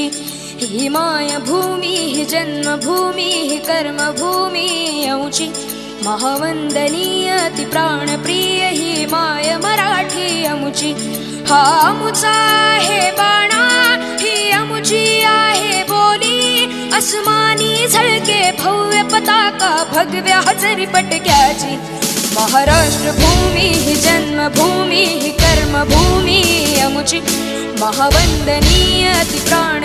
ही मायभूमी ही जन्मभूमी ही कर्मभूमी आमची महावंदनीय ती प्राणप्रिय ही माय मराठी आमची हा आमुचा आहे बाणा ही आमची आहे बोली अस्मानी झळके भव्य पताका भगव्या हजरी पटक्याची महाराष्ट्र भूमी ही जन्मभूमी ही कर्मभूमी आमची महावंदनीय ती प्राण